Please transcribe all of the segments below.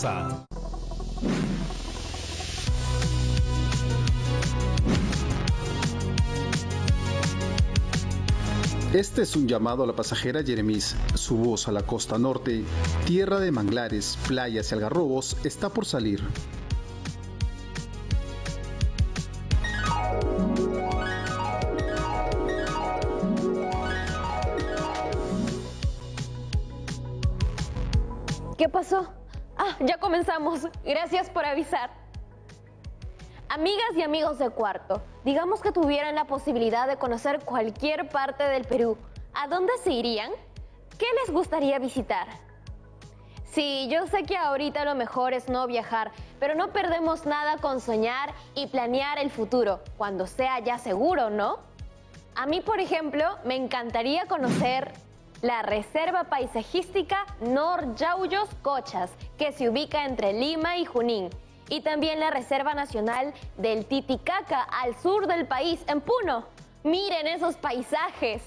pasa. Este es un llamado a la pasajera Jeremis. Su voz a la costa norte, tierra de manglares, playas y algarrobos, está por salir. ¿Qué pasó? Ya comenzamos. Gracias por avisar. Amigas y amigos de Cuarto, digamos que tuvieran la posibilidad de conocer cualquier parte del Perú. ¿A dónde se irían? ¿Qué les gustaría visitar? Sí, yo sé que ahorita lo mejor es no viajar, pero no perdemos nada con soñar y planear el futuro, cuando sea ya seguro, ¿no? A mí, por ejemplo, me encantaría conocer la Reserva Paisajística Nor Yauyos Cochas, que se ubica entre Lima y Junín. Y también la Reserva Nacional del Titicaca, al sur del país, en Puno. Miren esos paisajes.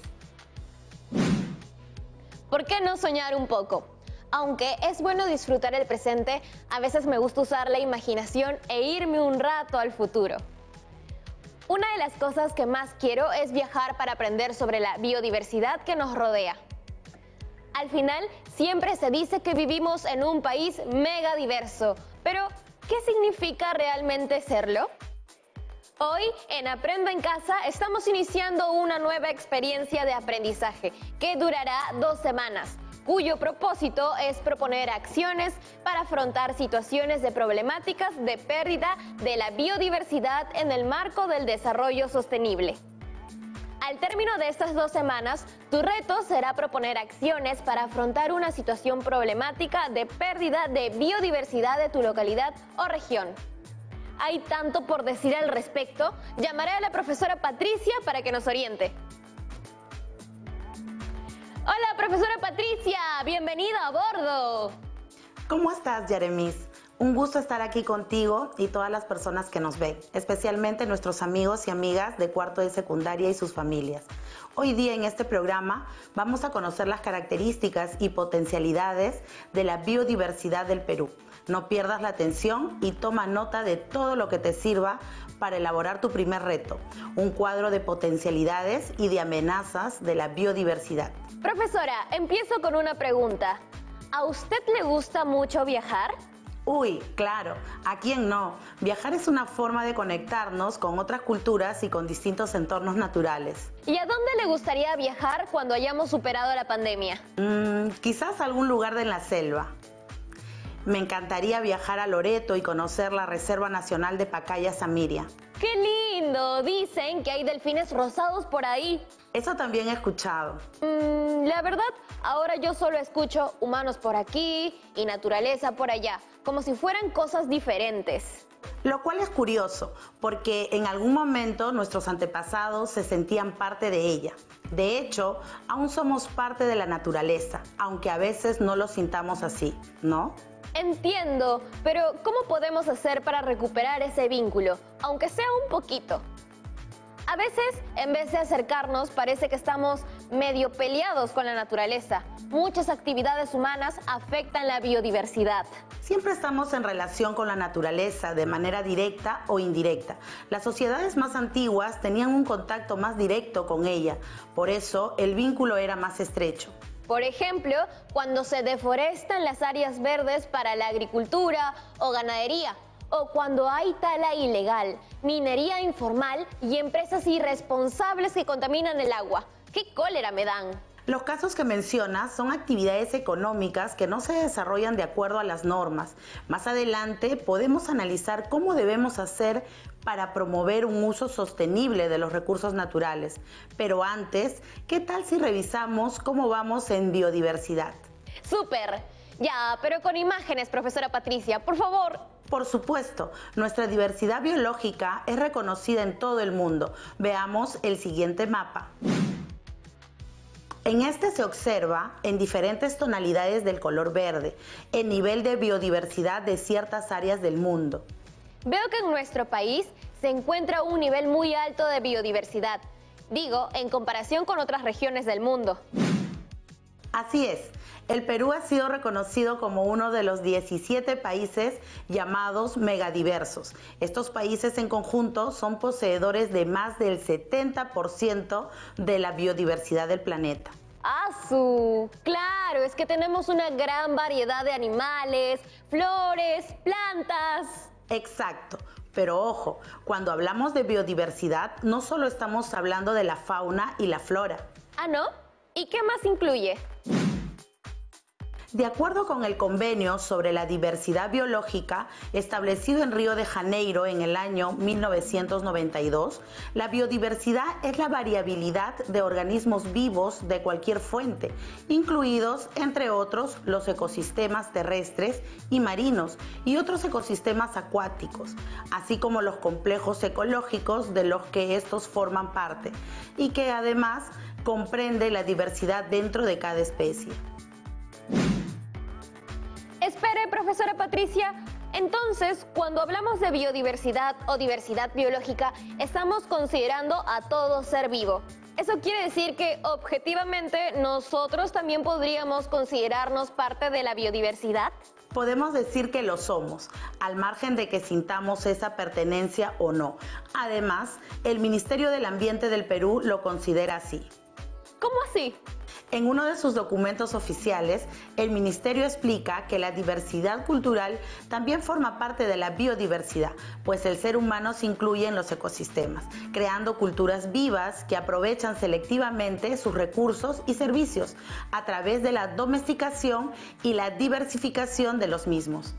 ¿Por qué no soñar un poco? Aunque es bueno disfrutar el presente, a veces me gusta usar la imaginación e irme un rato al futuro. Una de las cosas que más quiero es viajar para aprender sobre la biodiversidad que nos rodea. Al final, siempre se dice que vivimos en un país mega diverso, pero ¿qué significa realmente serlo? Hoy, en Aprendo en Casa, estamos iniciando una nueva experiencia de aprendizaje que durará 2 semanas, cuyo propósito es proponer acciones para afrontar situaciones de problemáticas de pérdida de la biodiversidad en el marco del desarrollo sostenible. Al término de estas 2 semanas, tu reto será proponer acciones para afrontar una situación problemática de pérdida de biodiversidad de tu localidad o región. Hay tanto por decir al respecto, llamaré a la profesora Patricia para que nos oriente. Hola, profesora Patricia, bienvenida a bordo. ¿Cómo estás, Jeremis? Un gusto estar aquí contigo y todas las personas que nos ven, especialmente nuestros amigos y amigas de cuarto de secundaria y sus familias. Hoy día en este programa vamos a conocer las características y potencialidades de la biodiversidad del Perú. No pierdas la atención y toma nota de todo lo que te sirva para elaborar tu primer reto, un cuadro de potencialidades y de amenazas de la biodiversidad. Profesora, empiezo con una pregunta. ¿A usted le gusta mucho viajar? Uy, claro, ¿a quién no? Viajar es una forma de conectarnos con otras culturas y con distintos entornos naturales. ¿Y a dónde le gustaría viajar cuando hayamos superado la pandemia? Quizás a algún lugar de la selva. Me encantaría viajar a Loreto y conocer la Reserva Nacional de Pacaya Samiria. ¡Qué lindo! Dicen que hay delfines rosados por ahí. Eso también he escuchado. La verdad, ahora yo solo escucho humanos por aquí y naturaleza por allá, como si fueran cosas diferentes. Lo cual es curioso, porque en algún momento nuestros antepasados se sentían parte de ella. De hecho, aún somos parte de la naturaleza, aunque a veces no lo sintamos así, ¿no? Entiendo, pero ¿cómo podemos hacer para recuperar ese vínculo, aunque sea un poquito? A veces, en vez de acercarnos, parece que estamos medio peleados con la naturaleza. Muchas actividades humanas afectan la biodiversidad. Siempre estamos en relación con la naturaleza de manera directa o indirecta. Las sociedades más antiguas tenían un contacto más directo con ella, por eso el vínculo era más estrecho. Por ejemplo, cuando se deforestan las áreas verdes para la agricultura o ganadería, o cuando hay tala ilegal, minería informal y empresas irresponsables que contaminan el agua. ¡Qué cólera me dan! Los casos que mencionas son actividades económicas que no se desarrollan de acuerdo a las normas. Más adelante podemos analizar cómo debemos hacer para promover un uso sostenible de los recursos naturales. Pero antes, ¿qué tal si revisamos cómo vamos en biodiversidad? ¡Súper! Ya, pero con imágenes, profesora Patricia, por favor. Por supuesto, nuestra diversidad biológica es reconocida en todo el mundo. Veamos el siguiente mapa. En este se observa en diferentes tonalidades del color verde el nivel de biodiversidad de ciertas áreas del mundo. Veo que en nuestro país se encuentra un nivel muy alto de biodiversidad. Digo, en comparación con otras regiones del mundo. Así es. El Perú ha sido reconocido como uno de los 17 países llamados megadiversos. Estos países en conjunto son poseedores de más del 70% de la biodiversidad del planeta. Claro, es que tenemos una gran variedad de animales, flores, plantas. Exacto. Pero ojo, cuando hablamos de biodiversidad, no solo estamos hablando de la fauna y la flora. ¿Ah, no? ¿Y qué más incluye? De acuerdo con el Convenio sobre la Diversidad Biológica, establecido en Río de Janeiro en el año 1992, la biodiversidad es la variabilidad de organismos vivos de cualquier fuente, incluidos, entre otros, los ecosistemas terrestres y marinos y otros ecosistemas acuáticos, así como los complejos ecológicos de los que estos forman parte, y que además comprende la diversidad dentro de cada especie. Espere, profesora Patricia. Entonces, cuando hablamos de biodiversidad o diversidad biológica, estamos considerando a todo ser vivo. ¿Eso quiere decir que objetivamente nosotros también podríamos considerarnos parte de la biodiversidad? Podemos decir que lo somos, al margen de que sintamos esa pertenencia o no. Además, el Ministerio del Ambiente del Perú lo considera así. ¿Cómo así? En uno de sus documentos oficiales, el Ministerio explica que la diversidad cultural también forma parte de la biodiversidad, pues el ser humano se incluye en los ecosistemas, creando culturas vivas que aprovechan selectivamente sus recursos y servicios a través de la domesticación y la diversificación de los mismos.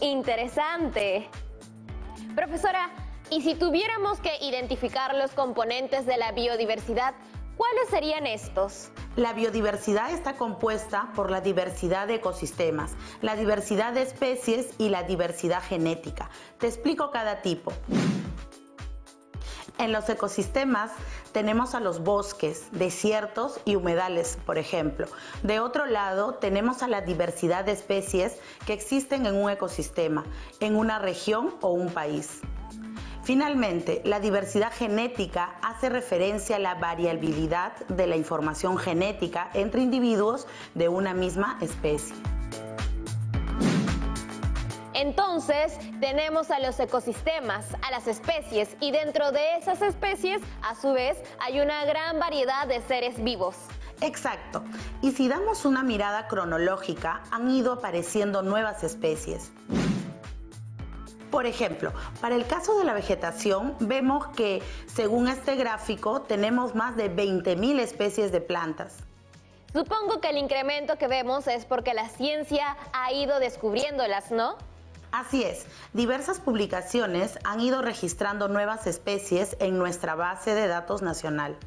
Interesante. Profesora, ¿y si tuviéramos que identificar los componentes de la biodiversidad, cuáles serían estos? La biodiversidad está compuesta por la diversidad de ecosistemas, la diversidad de especies y la diversidad genética. Te explico cada tipo. En los ecosistemas tenemos a los bosques, desiertos y humedales, por ejemplo. De otro lado, tenemos a la diversidad de especies que existen en un ecosistema, en una región o un país. Finalmente, la diversidad genética hace referencia a la variabilidad de la información genética entre individuos de una misma especie. Entonces, tenemos a los ecosistemas, a las especies, y dentro de esas especies, a su vez, hay una gran variedad de seres vivos. Exacto. Y si damos una mirada cronológica, han ido apareciendo nuevas especies. Por ejemplo, para el caso de la vegetación, vemos que, según este gráfico, tenemos más de 20.000 especies de plantas. Supongo que el incremento que vemos es porque la ciencia ha ido descubriéndolas, ¿no? Así es, diversas publicaciones han ido registrando nuevas especies en nuestra base de datos nacional.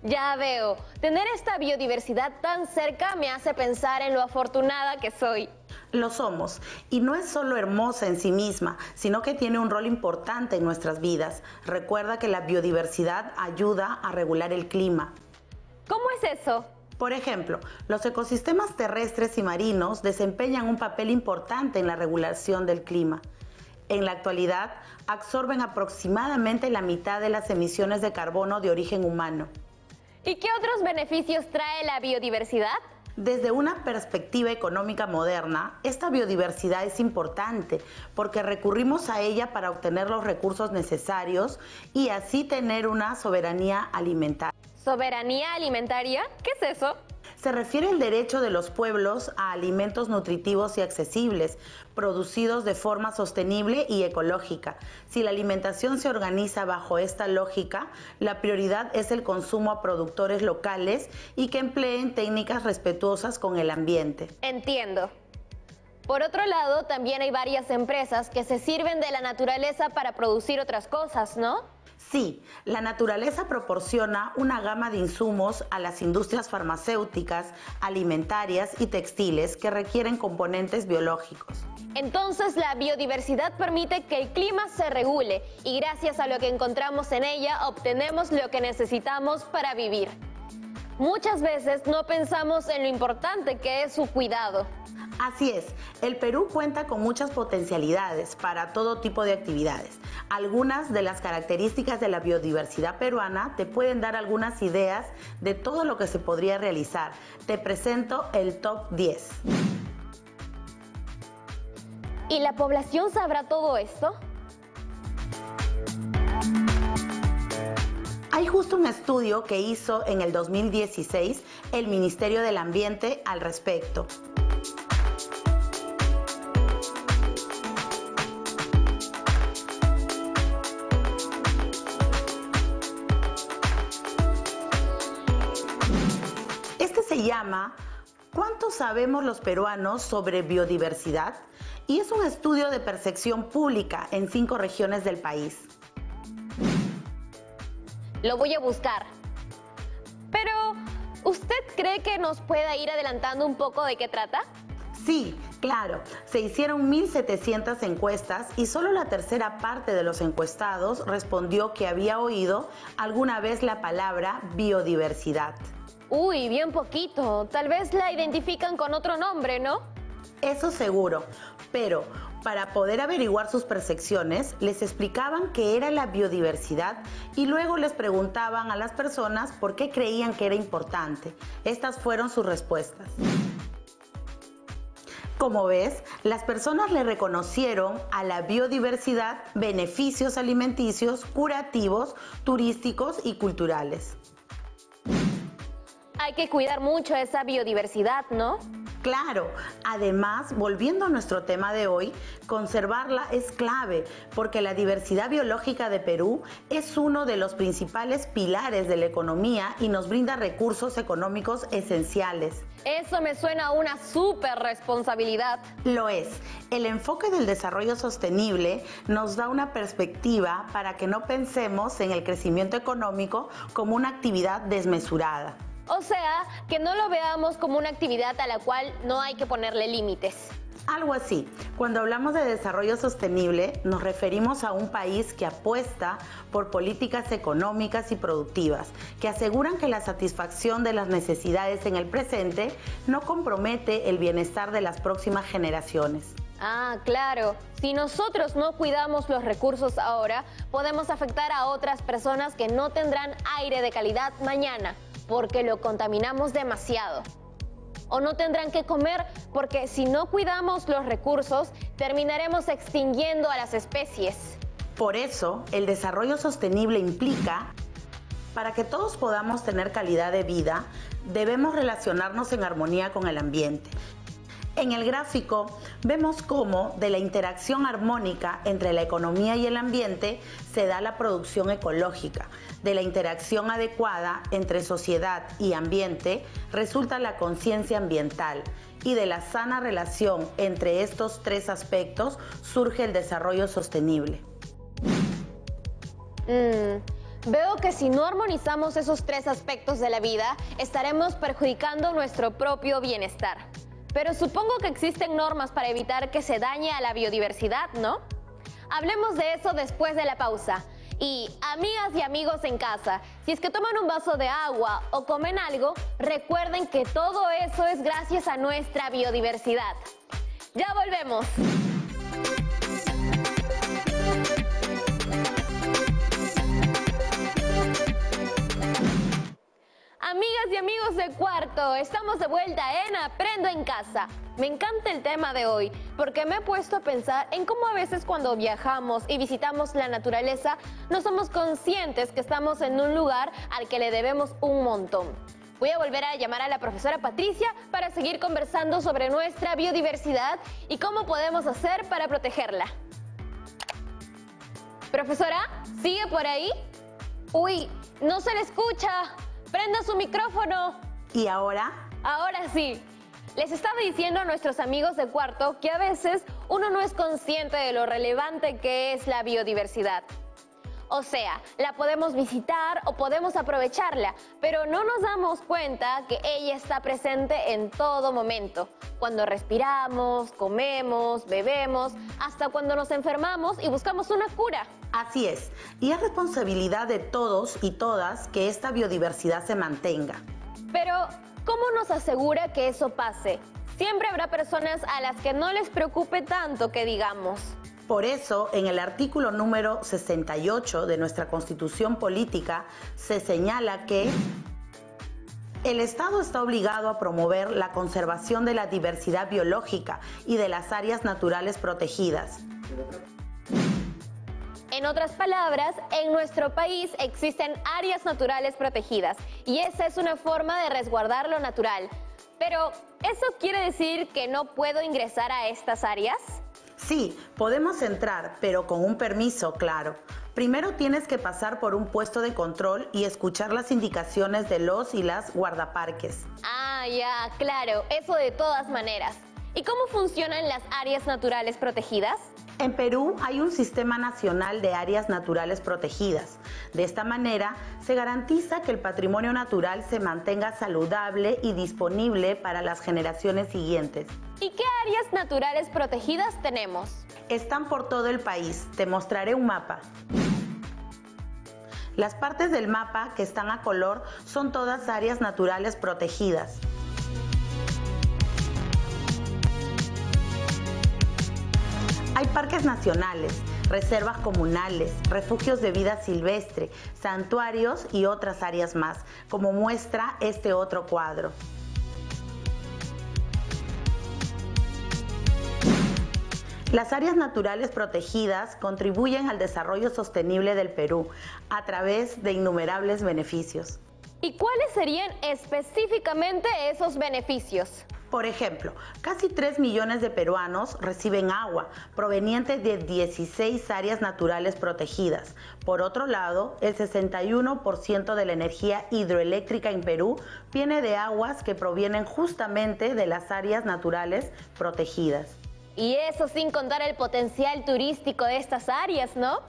Ya veo, tener esta biodiversidad tan cerca me hace pensar en lo afortunada que soy. Lo somos, y no es solo hermosa en sí misma, sino que tiene un rol importante en nuestras vidas. Recuerda que la biodiversidad ayuda a regular el clima. ¿Cómo es eso? Por ejemplo, los ecosistemas terrestres y marinos desempeñan un papel importante en la regulación del clima. En la actualidad, absorben aproximadamente la mitad de las emisiones de carbono de origen humano. ¿Y qué otros beneficios trae la biodiversidad? Desde una perspectiva económica moderna, esta biodiversidad es importante porque recurrimos a ella para obtener los recursos necesarios y así tener una soberanía alimentaria. ¿Soberanía alimentaria? ¿Qué es eso? Se refiere al derecho de los pueblos a alimentos nutritivos y accesibles, producidos de forma sostenible y ecológica. Si la alimentación se organiza bajo esta lógica, la prioridad es el consumo a productores locales y que empleen técnicas respetuosas con el ambiente. Entiendo. Por otro lado, también hay varias empresas que se sirven de la naturaleza para producir otras cosas, ¿no? Sí, la naturaleza proporciona una gama de insumos a las industrias farmacéuticas, alimentarias y textiles que requieren componentes biológicos. Entonces, la biodiversidad permite que el clima se regule y gracias a lo que encontramos en ella obtenemos lo que necesitamos para vivir. muchas veces no pensamos en lo importante que es su cuidado. Así es, el Perú cuenta con muchas potencialidades para todo tipo de actividades. Algunas de las características de la biodiversidad peruana te pueden dar algunas ideas de todo lo que se podría realizar. Te presento el top 10. ¿Y la población sabrá todo esto? Hay justo un estudio que hizo en el 2016 el Ministerio del Ambiente al respecto. Se llama ¿Cuánto sabemos los peruanos sobre biodiversidad? Y es un estudio de percepción pública en 5 regiones del país. Lo voy a buscar. Pero, ¿usted cree que nos pueda ir adelantando un poco de qué trata? Sí, claro. Se hicieron 1.700 encuestas y solo la tercera parte de los encuestados respondió que había oído alguna vez la palabra biodiversidad. Uy, bien poquito. Tal vez la identifican con otro nombre, ¿no? Eso seguro, pero para poder averiguar sus percepciones, les explicaban qué era la biodiversidad y luego les preguntaban a las personas por qué creían que era importante. Estas fueron sus respuestas. Como ves, las personas le reconocieron a la biodiversidad beneficios alimenticios, curativos, turísticos y culturales. Hay que cuidar mucho esa biodiversidad, ¿no? Claro, además, volviendo a nuestro tema de hoy, conservarla es clave porque la diversidad biológica de Perú es uno de los principales pilares de la economía y nos brinda recursos económicos esenciales. Eso me suena a una súper responsabilidad. Lo es. El enfoque del desarrollo sostenible nos da una perspectiva para que no pensemos en el crecimiento económico como una actividad desmesurada. O sea, que no lo veamos como una actividad a la cual no hay que ponerle límites. Algo así. Cuando hablamos de desarrollo sostenible, nos referimos a un país que apuesta por políticas económicas y productivas, que aseguran que la satisfacción de las necesidades en el presente no compromete el bienestar de las próximas generaciones. Ah, claro. Si nosotros no cuidamos los recursos ahora, podemos afectar a otras personas que no tendrán aire de calidad mañana, porque lo contaminamos demasiado. O no tendrán que comer porque si no cuidamos los recursos, terminaremos extinguiendo a las especies. Por eso, el desarrollo sostenible implica, para que todos podamos tener calidad de vida, debemos relacionarnos en armonía con el ambiente. En el gráfico vemos cómo de la interacción armónica entre la economía y el ambiente se da la producción ecológica. De la interacción adecuada entre sociedad y ambiente resulta la conciencia ambiental y de la sana relación entre estos 3 aspectos surge el desarrollo sostenible. Veo que si no armonizamos esos 3 aspectos de la vida, estaremos perjudicando nuestro propio bienestar. Pero supongo que existen normas para evitar que se dañe a la biodiversidad, ¿no? Hablemos de eso después de la pausa. Y amigas y amigos en casa, si es que toman un vaso de agua o comen algo, recuerden que todo eso es gracias a nuestra biodiversidad. Ya volvemos. Amigas y amigos de Cuarto, estamos de vuelta en Aprendo en Casa. Me encanta el tema de hoy porque me he puesto a pensar en cómo a veces cuando viajamos y visitamos la naturaleza no somos conscientes que estamos en un lugar al que le debemos un montón. Voy a volver a llamar a la profesora Patricia para seguir conversando sobre nuestra biodiversidad y cómo podemos hacer para protegerla. Profesora, ¿sigue por ahí? Uy, no se le escucha. ¡Prenda su micrófono! ¿Y ahora? Ahora sí. Les estaba diciendo a nuestros amigos de Cuarto que a veces uno no es consciente de lo relevante que es la biodiversidad. O sea, la podemos visitar o podemos aprovecharla, pero no nos damos cuenta que ella está presente en todo momento. Cuando respiramos, comemos, bebemos, hasta cuando nos enfermamos y buscamos una cura. Así es, y es responsabilidad de todos y todas que esta biodiversidad se mantenga. Pero, ¿cómo nos asegura que eso pase? Siempre habrá personas a las que no les preocupe tanto que digamos. Por eso, en el artículo número 68 de nuestra Constitución Política se señala que el Estado está obligado a promover la conservación de la diversidad biológica y de las áreas naturales protegidas. En otras palabras, en nuestro país existen áreas naturales protegidas y esa es una forma de resguardar lo natural. Pero, ¿eso quiere decir que no puedo ingresar a estas áreas? Sí, podemos entrar, pero con un permiso, claro. Primero tienes que pasar por un puesto de control y escuchar las indicaciones de los y las guardaparques. Ah, ya, claro, eso de todas maneras. ¿Y cómo funcionan las áreas naturales protegidas? En Perú hay un sistema nacional de áreas naturales protegidas. De esta manera, se garantiza que el patrimonio natural se mantenga saludable y disponible para las generaciones siguientes. ¿Y qué áreas naturales protegidas tenemos? Están por todo el país. Te mostraré un mapa. Las partes del mapa que están a color son todas áreas naturales protegidas. Hay parques nacionales, reservas comunales, refugios de vida silvestre, santuarios y otras áreas más, como muestra este otro cuadro. Las áreas naturales protegidas contribuyen al desarrollo sostenible del Perú a través de innumerables beneficios. ¿Y cuáles serían específicamente esos beneficios? Por ejemplo, casi 3 millones de peruanos reciben agua proveniente de 16 áreas naturales protegidas. Por otro lado, el 61% de la energía hidroeléctrica en Perú viene de aguas que provienen justamente de las áreas naturales protegidas. Y eso sin contar el potencial turístico de estas áreas, ¿no?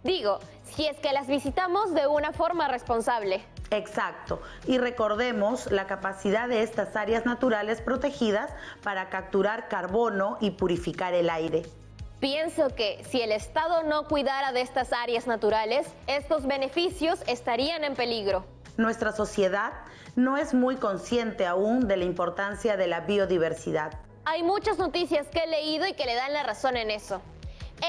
Digo, si es que las visitamos de una forma responsable. Exacto, y recordemos la capacidad de estas áreas naturales protegidas para capturar carbono y purificar el aire. Pienso que si el Estado no cuidara de estas áreas naturales, estos beneficios estarían en peligro. Nuestra sociedad no es muy consciente aún de la importancia de la biodiversidad. Hay muchas noticias que he leído y que le dan la razón en eso.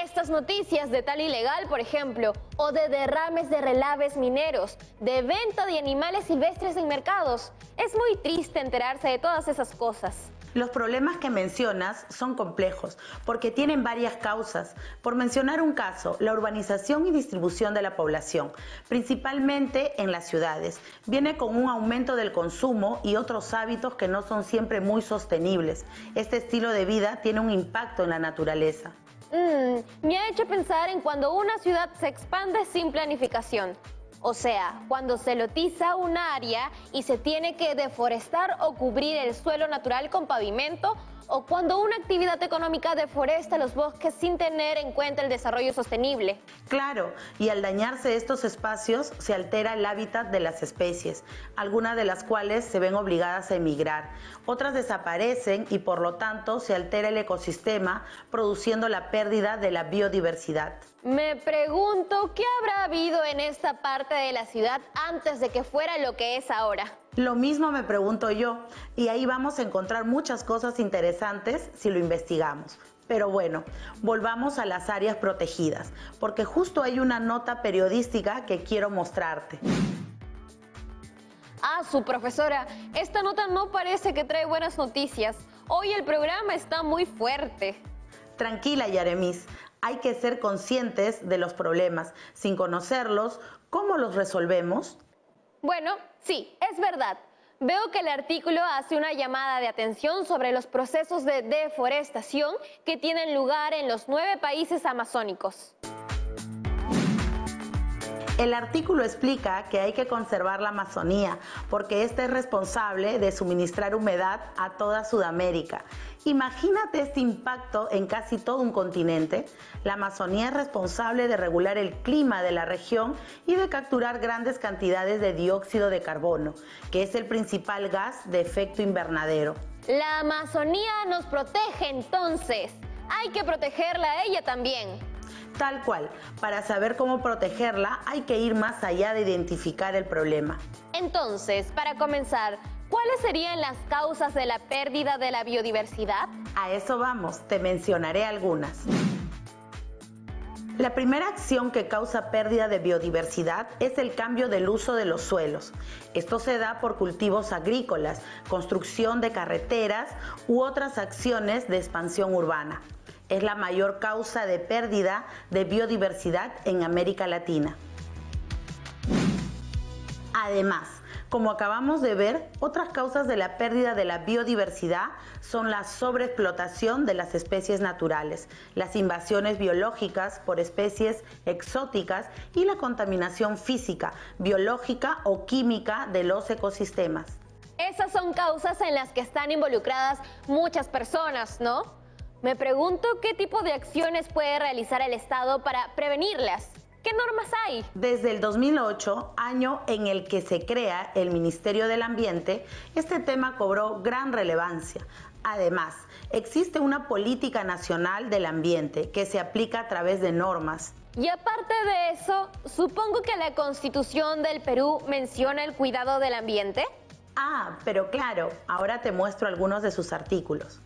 Estas noticias de tal ilegal, por ejemplo, o de derrames de relaves mineros, de venta de animales silvestres en mercados. Es muy triste enterarse de todas esas cosas. Los problemas que mencionas son complejos porque tienen varias causas. Por mencionar un caso, la urbanización y distribución de la población, principalmente en las ciudades, viene con un aumento del consumo y otros hábitos que no son siempre muy sostenibles. Este estilo de vida tiene un impacto en la naturaleza. Me ha hecho pensar en cuando una ciudad se expande sin planificación. O sea, cuando se lotiza un área y se tiene que deforestar o cubrir el suelo natural con pavimento, o cuando una actividad económica deforesta los bosques sin tener en cuenta el desarrollo sostenible. Claro, y al dañarse estos espacios se altera el hábitat de las especies, algunas de las cuales se ven obligadas a emigrar. Otras desaparecen y por lo tanto se altera el ecosistema, produciendo la pérdida de la biodiversidad. Me pregunto qué habrá habido en esta parte de la ciudad antes de que fuera lo que es ahora. Lo mismo me pregunto yo, y ahí vamos a encontrar muchas cosas interesantes si lo investigamos. Pero bueno, volvamos a las áreas protegidas, porque justo hay una nota periodística que quiero mostrarte. Ah, su profesora, esta nota no parece que trae buenas noticias. Hoy el programa está muy fuerte. Tranquila, Yaremis. Hay que ser conscientes de los problemas. Sin conocerlos, ¿cómo los resolvemos? Bueno, sí, es verdad. Veo que el artículo hace una llamada de atención sobre los procesos de deforestación que tienen lugar en los 9 países amazónicos. El artículo explica que hay que conservar la Amazonía porque esta es responsable de suministrar humedad a toda Sudamérica. Imagínate este impacto en casi todo un continente. La Amazonía es responsable de regular el clima de la región y de capturar grandes cantidades de dióxido de carbono, que es el principal gas de efecto invernadero. La Amazonía nos protege entonces. Hay que protegerla a ella también. Tal cual, para saber cómo protegerla hay que ir más allá de identificar el problema. Entonces, para comenzar, ¿cuáles serían las causas de la pérdida de la biodiversidad? A eso vamos, te mencionaré algunas. La primera acción que causa pérdida de biodiversidad es el cambio del uso de los suelos. Esto se da por cultivos agrícolas, construcción de carreteras u otras acciones de expansión urbana. Es la mayor causa de pérdida de biodiversidad en América Latina. Además, como acabamos de ver, otras causas de la pérdida de la biodiversidad son la sobreexplotación de las especies naturales, las invasiones biológicas por especies exóticas y la contaminación física, biológica o química de los ecosistemas. Esas son causas en las que están involucradas muchas personas, ¿no? Me pregunto qué tipo de acciones puede realizar el Estado para prevenirlas. ¿Qué normas hay? Desde el 2008, año en el que se crea el Ministerio del Ambiente, este tema cobró gran relevancia. Además, existe una política nacional del ambiente que se aplica a través de normas. Y aparte de eso, supongo que la Constitución del Perú menciona el cuidado del ambiente. Ah, pero claro, ahora te muestro algunos de sus artículos.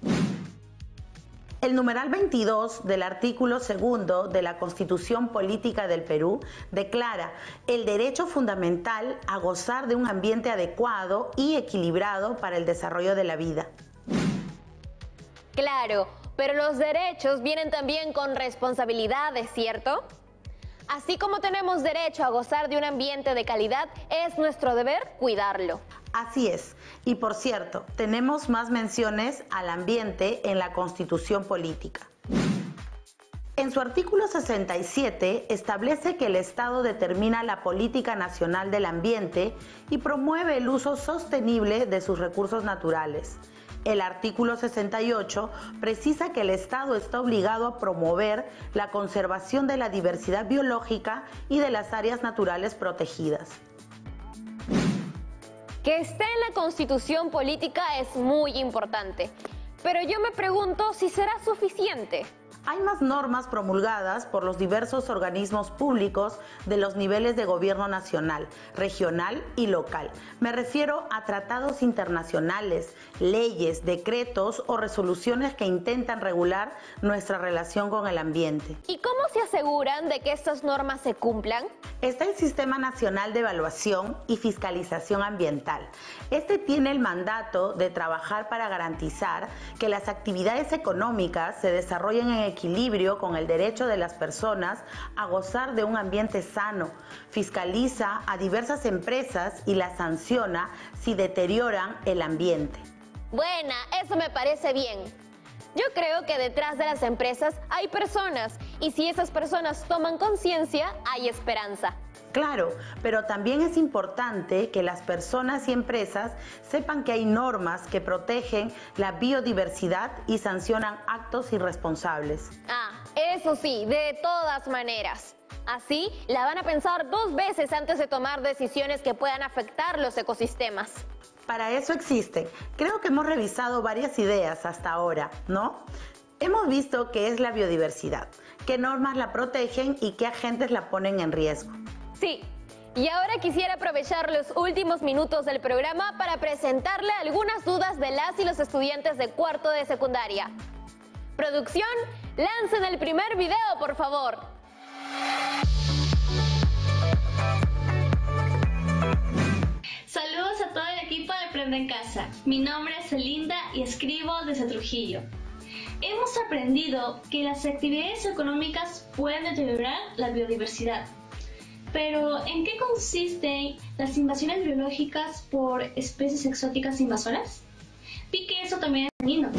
El numeral 22 del artículo 2 de la Constitución Política del Perú declara el derecho fundamental a gozar de un ambiente adecuado y equilibrado para el desarrollo de la vida. Claro, pero los derechos vienen también con responsabilidades, ¿cierto? Así como tenemos derecho a gozar de un ambiente de calidad, es nuestro deber cuidarlo. Así es. Y por cierto, tenemos más menciones al ambiente en la Constitución Política. En su artículo 67 establece que el Estado determina la política nacional del ambiente y promueve el uso sostenible de sus recursos naturales. El artículo 68 precisa que el Estado está obligado a promover la conservación de la diversidad biológica y de las áreas naturales protegidas. Que esté en la Constitución Política es muy importante, pero yo me pregunto si será suficiente. Hay más normas promulgadas por los diversos organismos públicos de los niveles de gobierno nacional, regional y local. Me refiero a tratados internacionales, leyes, decretos o resoluciones que intentan regular nuestra relación con el ambiente. ¿Y cómo se aseguran de que estas normas se cumplan? Está el Sistema Nacional de Evaluación y Fiscalización Ambiental. Este tiene el mandato de trabajar para garantizar que las actividades económicas se desarrollen en equilibrio con el derecho de las personas a gozar de un ambiente sano. Fiscaliza a diversas empresas y las sanciona si deterioran el ambiente. Buena, eso me parece bien. Yo creo que detrás de las empresas hay personas y si esas personas toman conciencia, hay esperanza. Claro, pero también es importante que las personas y empresas sepan que hay normas que protegen la biodiversidad y sancionan actos irresponsables. Ah, eso sí, de todas maneras. Así, la van a pensar 2 veces antes de tomar decisiones que puedan afectar los ecosistemas. Para eso existen. Creo que hemos revisado varias ideas hasta ahora, ¿no? Hemos visto qué es la biodiversidad, qué normas la protegen y qué agentes la ponen en riesgo. Sí, y ahora quisiera aprovechar los últimos minutos del programa para presentarle algunas dudas de las y los estudiantes de cuarto de secundaria. Producción, lancen el primer video, por favor. Saludos a todo el equipo de Aprende en Casa. Mi nombre es Elinda y escribo desde Trujillo. Hemos aprendido que las actividades económicas pueden deteriorar la biodiversidad. Pero, ¿en qué consisten las invasiones biológicas por especies exóticas invasoras? Vi que eso también es dañino.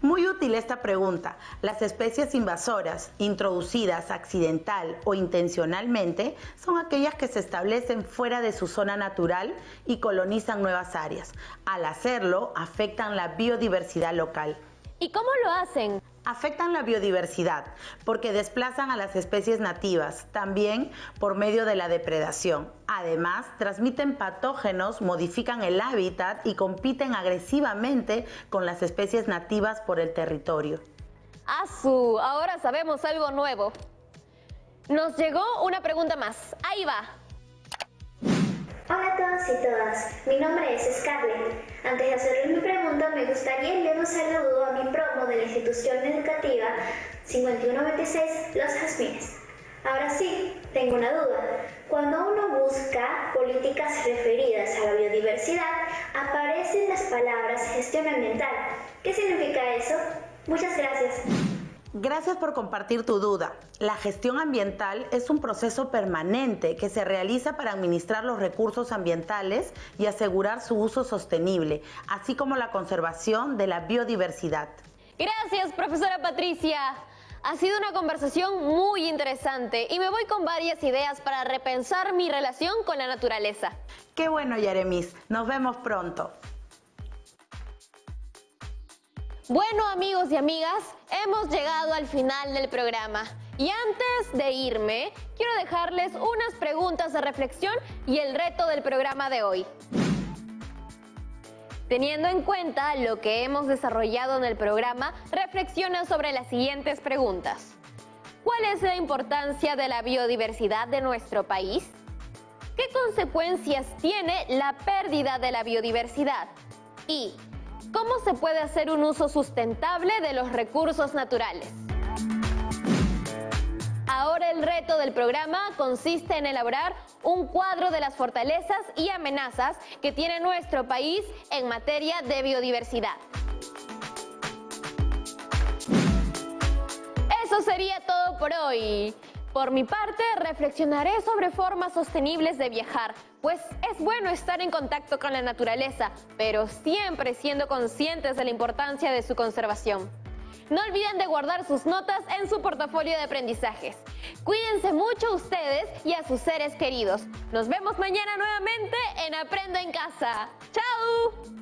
Muy útil esta pregunta. Las especies invasoras, introducidas accidental o intencionalmente, son aquellas que se establecen fuera de su zona natural y colonizan nuevas áreas. Al hacerlo, afectan la biodiversidad local. ¿Y cómo lo hacen? Afectan la biodiversidad porque desplazan a las especies nativas, también por medio de la depredación. Además, transmiten patógenos, modifican el hábitat y compiten agresivamente con las especies nativas por el territorio. ¡Asu! Ahora sabemos algo nuevo. Nos llegó una pregunta más. Ahí va. Hola a todos y todas, mi nombre es Scarlett. Antes de hacerles mi pregunta, me gustaría enviar un saludo a mi promo de la institución educativa 5126 Los Jazmines. Ahora sí, tengo una duda. Cuando uno busca políticas referidas a la biodiversidad, aparecen las palabras gestión ambiental. ¿Qué significa eso? Muchas gracias. Gracias por compartir tu duda. La gestión ambiental es un proceso permanente que se realiza para administrar los recursos ambientales y asegurar su uso sostenible, así como la conservación de la biodiversidad. Gracias, profesora Patricia. Ha sido una conversación muy interesante y me voy con varias ideas para repensar mi relación con la naturaleza. Qué bueno, Yeremis. Nos vemos pronto. Bueno, amigos y amigas, hemos llegado al final del programa. Y antes de irme, quiero dejarles unas preguntas de reflexión y el reto del programa de hoy. Teniendo en cuenta lo que hemos desarrollado en el programa, reflexiona sobre las siguientes preguntas. ¿Cuál es la importancia de la biodiversidad de nuestro país? ¿Qué consecuencias tiene la pérdida de la biodiversidad? Y ¿cómo se puede hacer un uso sustentable de los recursos naturales? Ahora el reto del programa consiste en elaborar un cuadro de las fortalezas y amenazas que tiene nuestro país en materia de biodiversidad. Eso sería todo por hoy. Por mi parte, reflexionaré sobre formas sostenibles de viajar, pues es bueno estar en contacto con la naturaleza, pero siempre siendo conscientes de la importancia de su conservación. No olviden de guardar sus notas en su portafolio de aprendizajes. Cuídense mucho ustedes y a sus seres queridos. Nos vemos mañana nuevamente en Aprendo en Casa. ¡Chao!